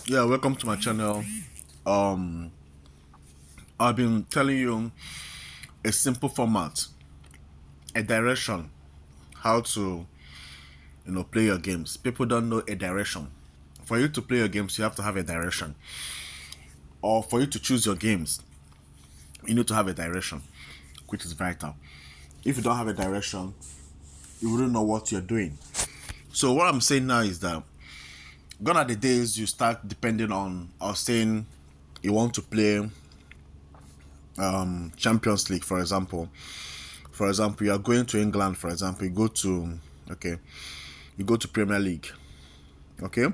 Yeah, welcome to my channel. Um, I've been telling you a simple format, a direction, how to play your games. People don't know a direction. For you to play your games, you have to have a direction, or for you to choose your games, you need to have a direction, which is vital. If you don't have a direction, you wouldn't know what you're doing. So what I'm saying now is that gone are the days you start depending on or saying you want to play Champions League, for example. For example, you are going to England. For example, you go to Premier League. Okay,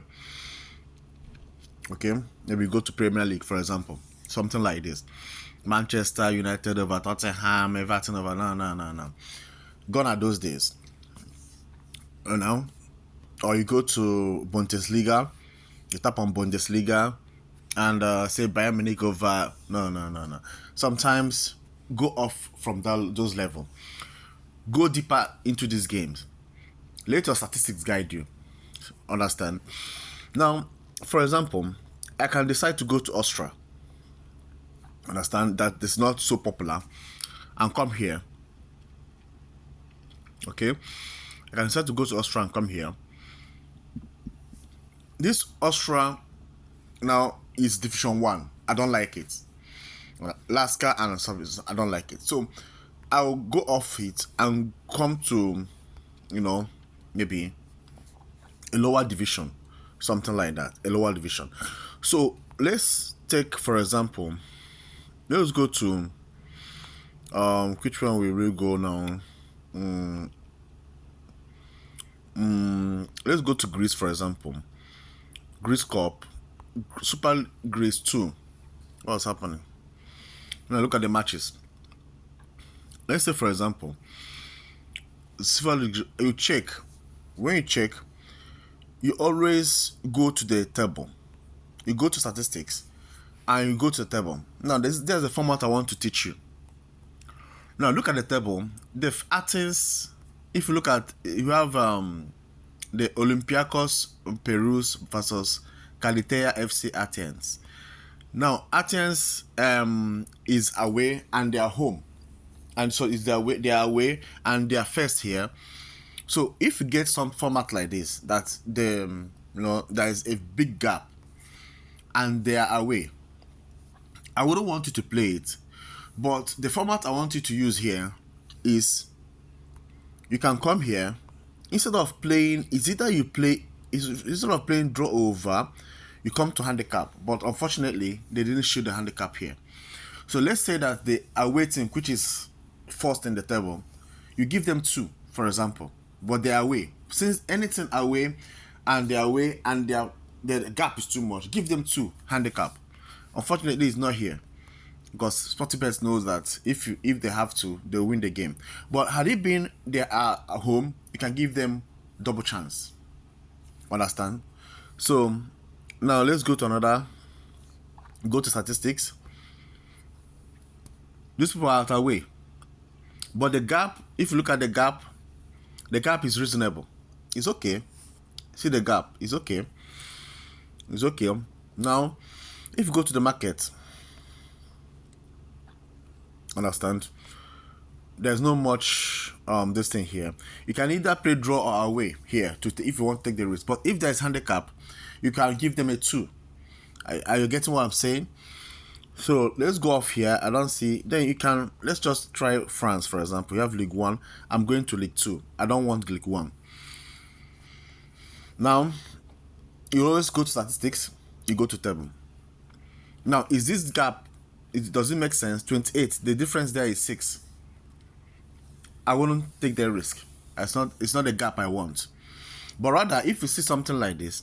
okay, maybe you go to Premier League, for example, something like this. Manchester United over Tottenham, Everton over no. Gone are those days, you know. Or you go to Bundesliga, you tap on Bundesliga, and say Bayern Munich over no. Sometimes go off from those level. Go deeper into these games. Let your statistics guide you. Understand? Now, for example, I can decide to go to Austria. Understand that it's not so popular, and come here. Okay, I can decide to go to Austria and come here. This Austria now is Division One. I don't like it. Lasker and service. I don't like it. So I'll go off it and come to, maybe a lower division, something like that, a lower division. So let's take, for example, let's go to which one we will go now. Let's go to Greece, for example. Greece Cup, Super Greece 2. What's happening? Now look at the matches. Let's say, for example, Super League, you check. When you check, you always go to the table. You go to statistics and you go to the table. Now there's a format I want to teach you. Now look at the table. The Athens, if you look at, you have the Olympiacos Perus versus Kalitea FC Athens. Now Athens is away and they are home, and so is their way. They are away and they are first here. So if you get some format like this, that there is a big gap, and they are away, I wouldn't want you to play it. But the format I want you to use here is, you can come here, instead of playing, it's either you play, instead of playing draw over, you come to handicap. But unfortunately, they didn't show the handicap here. So let's say that the away team, which is first in the table, you give them 2, for example, but they're away. Since anything away and they're away and the gap is too much, give them 2 handicap. Unfortunately, it's not here, because Sportybet knows that if they have to, they'll win the game. But had it been they are at home, you can give them double chance. Understand? So now let's go to another. Go to statistics. These people are away, but the gap, if you look at the gap is reasonable. It's okay. See the gap? It's okay. It's okay. Now, if you go to the market, understand, there's no much this thing here. You can either play draw or away here if you want to take the risk. But if there's handicap, you can give them a 2. Are you getting what I'm saying? So let's go off here. I don't see. Then you can, let's just try France, for example. You have League 1. I'm going to League 2. I don't want League 1. Now, you always go to statistics. You go to table. Now, is this gap, does it make sense? 28. The difference there is 6. I wouldn't take the risk. It's not the gap I want. But rather, if you see something like this,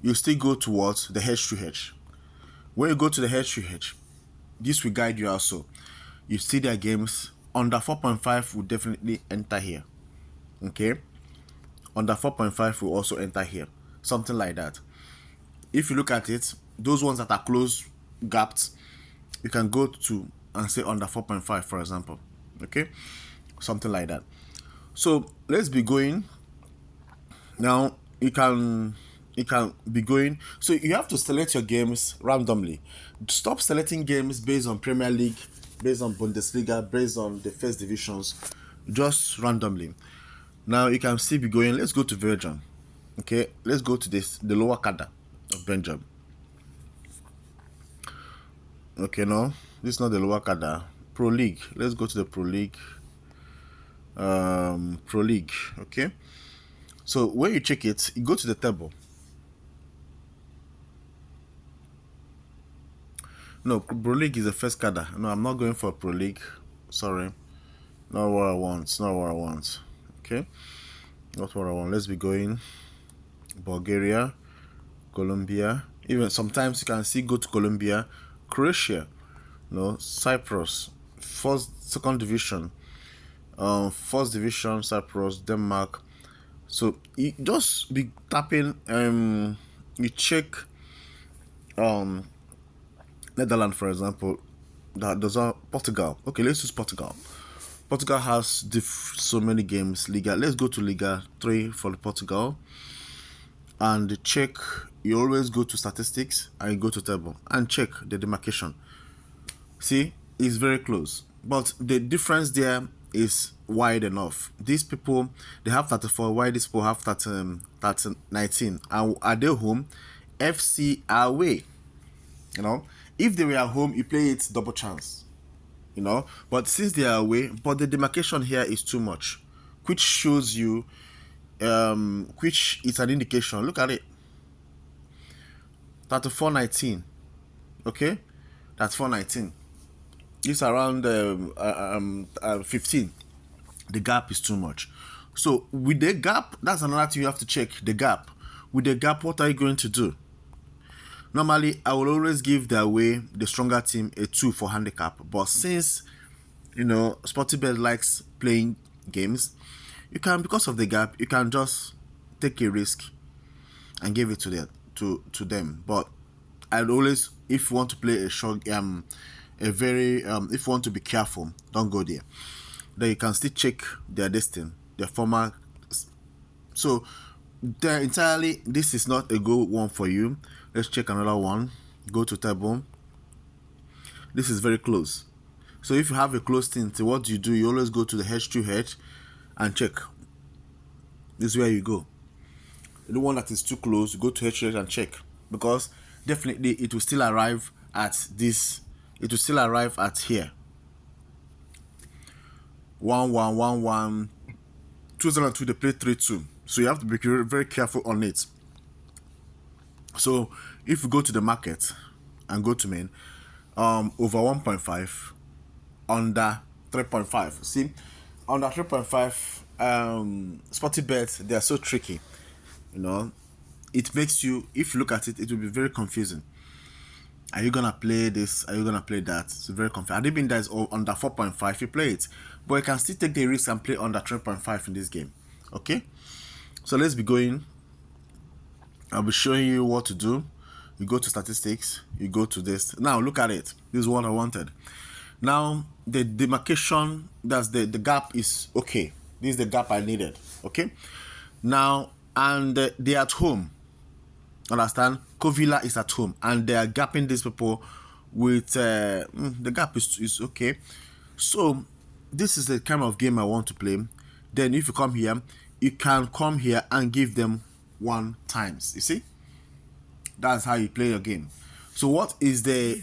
you still go towards the H2H. When you go to the H2H, this will guide you also. You see their games. Under 4.5 will definitely enter here. Okay? Under 4.5 will also enter here. Something like that. If you look at it, those ones that are close gapped, you can go to and say under 4.5, for example. Okay? Something like that. So let's be going. Now, you can be going. So you have to select your games randomly. Stop selecting games based on Premier League, based on Bundesliga, based on the first divisions, just randomly. Now you can still be going. Let's go to Belgium. Okay, let's go to the lower cadre of Belgium. Okay, no, this is not the lower cadre. Pro League. Let's go to the Pro League. Pro League. Okay. So when you check it, you go to the table. No, Pro League is the first cadre. No, I'm not going for Pro League. Sorry. Not what I want. Not what I want. Okay. Not what I want. Let's be going. Bulgaria, Colombia. Even sometimes you can see go to Colombia, Croatia, no, Cyprus, second division, first division, Cyprus, Denmark. So you just be tapping. You check, Netherlands, for example. Those are Portugal. Okay, let's use Portugal. Portugal has so many games. Liga. Let's go to Liga 3 for Portugal. And check. You always go to statistics and you go to table and check the demarcation. See, it's very close, but the difference there is wide enough. These people, they have 34, while these people have 19. And are they home? FC are away. You know, if they were at home, you play it double chance. You know, but since they are away, but the demarcation here is too much, which shows you, which is an indication. Look at it. 34-19. Okay, that's 4-19. It's around 15. The gap is too much. So with the gap, that's another thing you have to check. The gap. With the gap, what are you going to do? Normally, I will always give the away, the stronger team, a 2 for handicap. But since, you know, Sportybet likes playing games, you can, because of the gap, you can just take a risk and give it to them. But I'd always, if you want to play a short, if you want to be careful, don't go there. Then you can still check their destiny, their former. So, entirely, this is not a good one for you. Let's check another one. Go to table. This is very close. So if you have a close thing, what do? You always go to the head-to-head and check. This is where you go. The one that is too close, go to head-to-head and check, because definitely it will still arrive at this. It will still arrive at here. 1-1, 1-1, 2002. They play 3-2. So you have to be very, very careful on it. So if you go to the market and go to main, over 1.5, under 3.5. See, under 3.5, Sportybet, they are so tricky. You know, it makes you, if you look at it, it will be very confusing. Are you gonna play this? Are you gonna play that? It's very confusing. And even that is under 4.5, you play it, but you can still take the risk and play under 3.5 in this game. Okay, so let's be going. I'll be showing you what to do. You go to statistics, you go to this. Now look at it. This is what I wanted. Now the demarcation, that's the gap is okay. This is the gap I needed. Okay. Now, and they're at home. Understand? Covila is at home and they are gapping these people with the gap is okay. So this is the kind of game I want to play. Then if you come here, you can come here and give them 1 times. You see, that's how you play your game. So what is the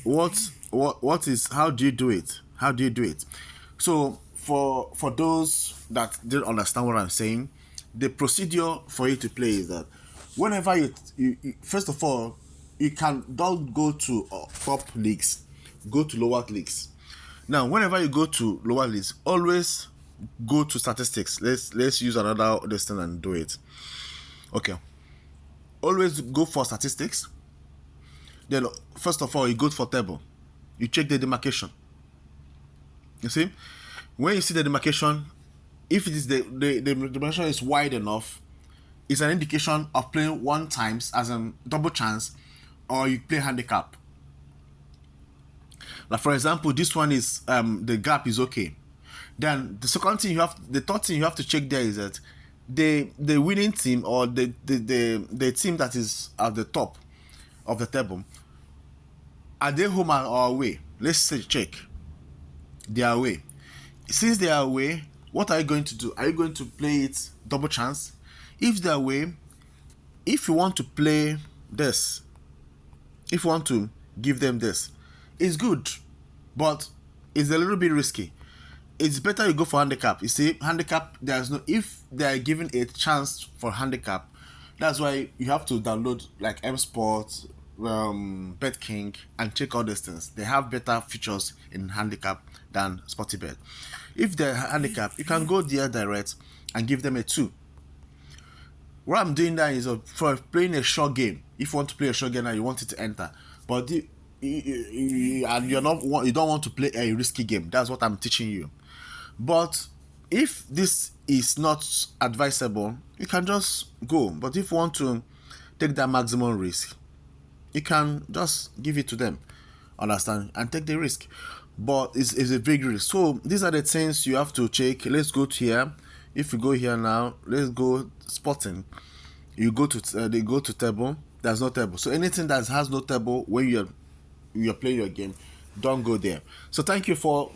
what is, how do you do it? How do you do it? So for those that didn't understand what I'm saying, the procedure for you to play is that whenever you first of all, you don't go to top leagues, go to lower leagues. Now whenever you go to lower leagues, always go to statistics. Let's use another distance and do it. Okay, always go for statistics. Then first of all, you go for table, you check the demarcation. You see, when you see the demarcation, if it is the demarcation is wide enough, it's an indication of playing 1 times as a double chance, or you play handicap. Like for example, this one is the gap is okay. Then the third thing you have to check there is that the winning team, or the team that is at the top of the table, are they home or away? Let's say check. They are away. Since they are away, what are you going to do? Are you going to play it double chance? If they're away, if you want to play this, if you want to give them this, it's good, but it's a little bit risky. It's better you go for handicap. You see, handicap, there's no, if they are given a chance for handicap, that's why you have to download like M Sport, Bet King, and check all these things. They have better features in handicap than Sportybet. If they're handicap, you can go there direct and give them a 2. What I'm doing that is for playing a short game. If you want to play a short game and you want it to enter, but and you don't want to play a risky game. That's what I'm teaching you. But if this is not advisable, you can just go. But if you want to take that maximum risk, you can just give it to them, understand, and take the risk. But it's a big risk. So these are the things you have to check. Let's go to here. If you go here now, let's go Sporting. You go to they go to table. There's no table. So anything that has no table when you're playing your game, don't go there. So thank you for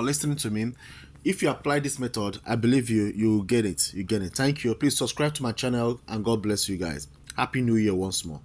listening to me. If you apply this method, I believe you get it. You get it. Thank you. Please subscribe to my channel, and God bless you guys. Happy New Year once more.